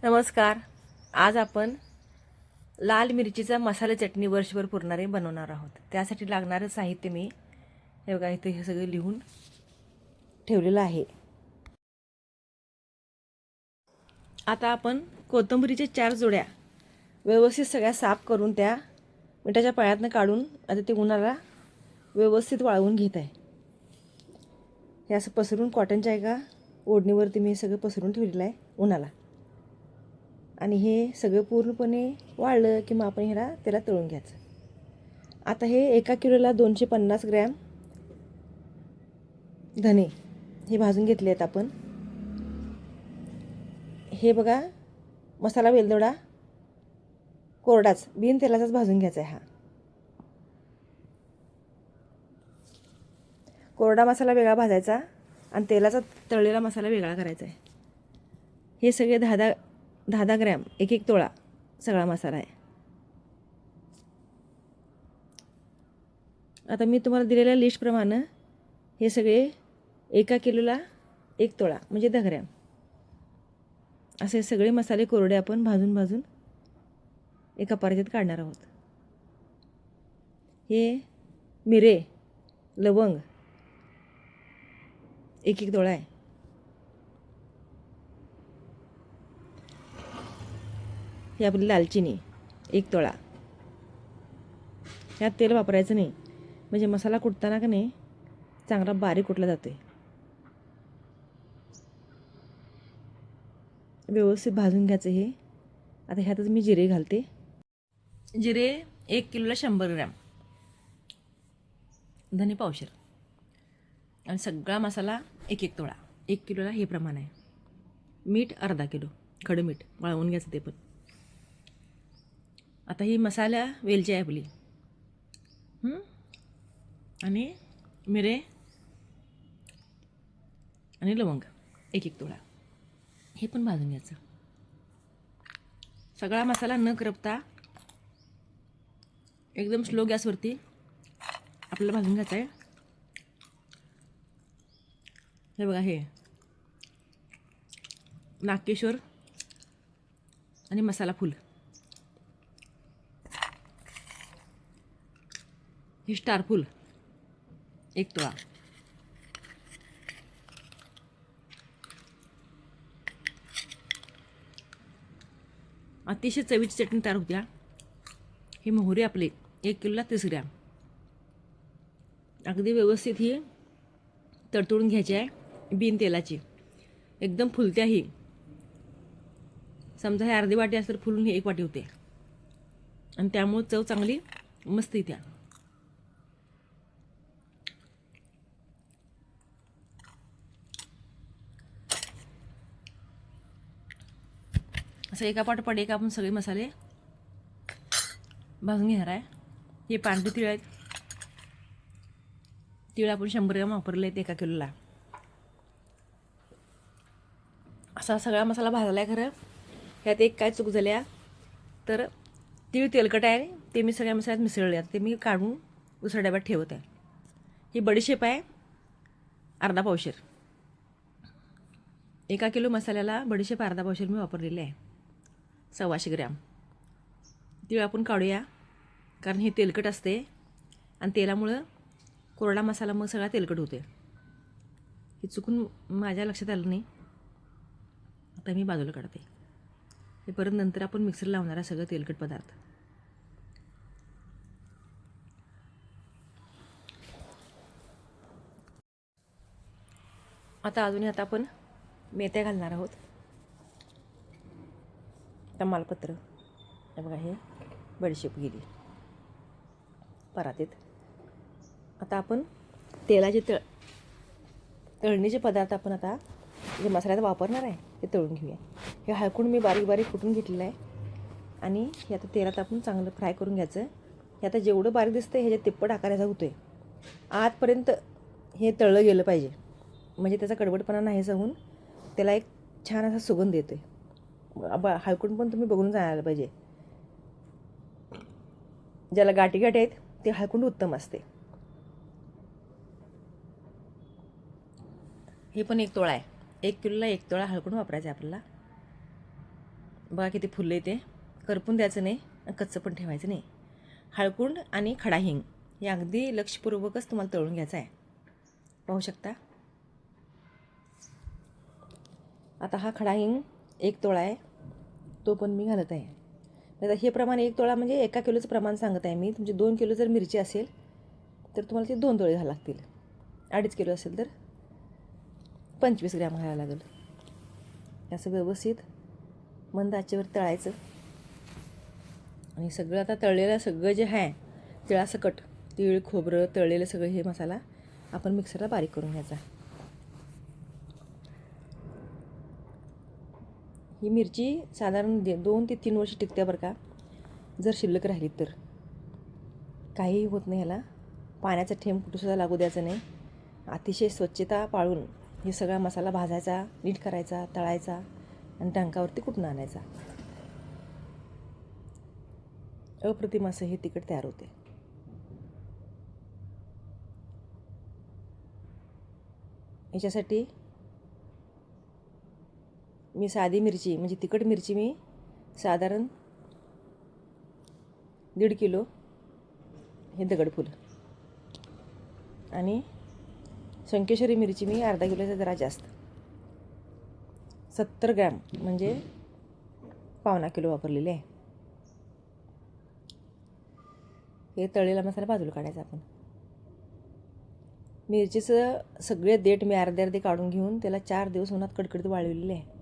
नमस्कार. आज आपण लाल मिरचीचा मसाला चटणी वर्षभर पुरणारे बनवणार आहोत. त्यासाठी लागणारं साहित्य मी हे बघा इथे हे सगळं लिहून ठेवलेलं आहे. आता आपण कोथिंबीरीच्या 4 जोड्या व्यवस्थित सगळ्या साफ करून त्या मिठाच्या पाण्यातनं काढून आता ते उन्हाला व्यवस्थित वाळवून घेत आहे. हे असं पसरून कॉटनच्या एका ओढणीवरती मी हे सगळं पसरून ठेवलेलं आहे उन्हाला. आणि हे सगळं पूर्णपणे वाळलं की मग आपण त्याला तळून घ्यायचं. आता हे 1 किलोला 250 ग्रॅम धने हे भाजून घेतले आहेत आपण. हे बघा मसाला वेलदोडा कोरडाच बिन तेलाचाच भाजून घ्यायचा आहे. हा कोरडा मसाला वेगळा भाजायचा आणि तेलाचा तळलेला मसाला वेगळा करायचा आहे. हे सगळे 10 ग्रॅम 1 तोळा सगळा मसाला आहे. आता मी तुम्हाला दिलेल्या लिस्टप्रमाणे हे सगळे 1 किलोला 1 तोळा म्हणजे 10 ग्रॅम असे सगळे मसाले कोरडे आपण भाजून एका परातीत काढणार आहोत. हे मिरे लवंग 1 तोळा आहे. ही आपली दालचिनी 1 तोळा. ह्यात तेल वापरायचं नाही म्हणजे मसाला कुटताना का नाही चांगला बारीक कुटला जातो आहे. व्यवस्थित भाजून घ्यायचं हे. आता ह्यातच मी जिरे घालते. जिरे 1 किलोला 100 ग्रॅम, धने पावशेर आणि सगळा मसाला 1 तोळा. 1 किलोला हे प्रमाण आहे. मीठ अर्धा किलो खडं मीठ वाळवून घ्यायचं ते पण. आता ही मसाला वेलची आहे आपली आणि मिरे आणि लवंग 1 तोळा हे पण भाजून घ्यायचं. सगळा मसाला न करपता एकदम स्लो गॅसवरती आपल्याला भाजून घ्यायचा आहे. हे बघा हे नागकेशर आणि मसाला फूल, हे स्टार फूल 1 तोळा. अतिशय चवीची चटणी तयार होत्या. हे मोहरी आपले 1 किलोला 30 ग्रॅम. अगदी व्यवस्थित ही तडतडून घ्यायची आहे बिन तेलाची. एकदम फुलत्या ही. समजा हे अर्धी वाटी असेल तर फुलून ही 1 वाटी होते आणि त्यामुळे चव चांगली मस्त येत्या. असं एका पाठोपाठ एक आपण सगळे मसाले भाजून घेणार आहे. हे पांढरे तीळ आहेत. तीळ आपण 100 ग्रॅम वापरले आहेत 1 किलोला. असा सगळा मसाला भाजला आहे. खरं ह्यात एक काय चूक झाल्या तर तीळ तेलकट आहे ते मी सगळ्या मसाल्यात मिसळले. ते मी काढून दुसऱ्या डब्यात ठेवत आहे. ही बडीशेप आहे अर्धा पावशेर. 1 किलो मसाल्याला बडीशेप अर्धा पावशेर मी वापरलेली आहे. 125 ग्रॅम. तीळ आपण काढूया कारण हे तेलकट असते आणि तेलामुळं कोरडा मसाला मग सगळा तेलकट होते. हे चुकून माझ्या लक्षात आलं नाही. आता मी बाजूला काढते. हे परत नंतर आपण मिक्सर लावणार आहे सगळं तेलकट पदार्थ. आता आपण मेथ्या घालणार आहोत. तमालपत्र हे बघा हे बडीशेप गेली परातीत. आता आपण तेलाचे तळणीचे पदार्थ आपण आता जे मसाल्यात वापरणार आहे ते तळून घेऊया. हे हळकून मी बारीक बारीक कुटून घेतलेलं आहे आणि हे आता तेलात आपण चांगलं फ्राय करून घ्यायचं. हे आता जेवढं बारीक दिसतं ह्याच्या तिप्पट आकाराचा होतो आहे. आतपर्यंत हे तळलं गेलं पाहिजे म्हणजे त्याचा कडवटपणा नाहीसा होऊन त्याला एक छान असा सुगंध येतो आहे. हळकून पण तुम्ही बघून जायला पाहिजे. ज्याला गाठी गाठी आहेत ते हळकुंड उत्तम असते. हे पण 1 तोळा आहे. 1 किलोला 1 तोळा हळकुंड वापरायचं आहे आपल्याला. बघा किती फुललं ते. करपून द्यायचं नाही आणि कच्चं पण ठेवायचं नाही. हळकुंड आणि खडा हिंग हे अगदी लक्षपूर्वकच तुम्हाला तळून घ्यायचं आहे. पाहू शकता. आता हा खडा हिंग 1 तोळा आहे, तो पण मी घालत आहे. आता हे प्रमाण 1 तोळा म्हणजे 1 किलोचं प्रमाण सांगत आहे मी. तुमची 2 किलो जर मिरची असेल तर तुम्हाला ते 2 तोळे घालावे लागतील. 2.5 किलो असेल तर 25 ग्रॅम घालावं लागेल. असं व्यवस्थित मंद आचेवर तळायचं. आणि सगळं आता तळलेलं सगळं जे आहे तिळासकट, तीळ खोबरं तळलेलं सगळं हे मसाला आपण मिक्सरला बारीक करून घ्यायचा. ही मिरची साधारण 2 ते 3 वर्ष टिकते बरं का, जर शिल्लक राहिली तर. काहीही होत नाही ह्याला. पाण्याचा थेंब कुठंसुद्धा लागू द्यायचं नाही. अतिशय स्वच्छता पाळून हे सगळा मसाला भाजायचा, नीट करायचा, तळायचा आणि टंकावरती कुटून आणायचा. अप्रतिम असं हे तिखट तयार होते. याच्यासाठी मी साधी मिरची म्हणजे तिखट मिरची मी साधारण 1.5 किलो हे दगडफूल आणि शंकेश्वरी मिरची मी अर्धा किलोचा जरा जास्त 70 ग्रॅम म्हणजे 1.25 किलो वापरलेले आहे. हे तळलेला मसाला बाजूला काढायचा आपण. मिरचीचं सगळे देठ मी अर्धे काढून घेऊन त्याला 4 दिवस उन्हात कडकडीत वाळवलेले आहे.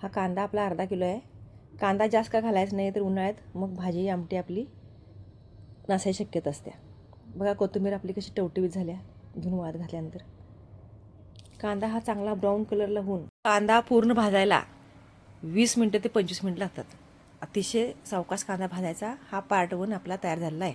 हा कांदा आपला अर्धा किलो आहे. कांदा जास्त का घालायचा नाही तर उन्हाळ्यात मग भाजी आमटी आपली नासायची शक्यता असते. बघा कोथिंबीर आपली कशी टवटवीत झाल्या धुवून वाळत घातल्यानंतर. कांदा हा चांगला ब्राऊन कलरला होऊन कांदा पूर्ण भाजायला 20 मिनटं ते 25 मिनटं लागतात. अतिशय सावकाश कांदा भाजायचा. हा पार्ट 1 आपला तयार झालेला आहे.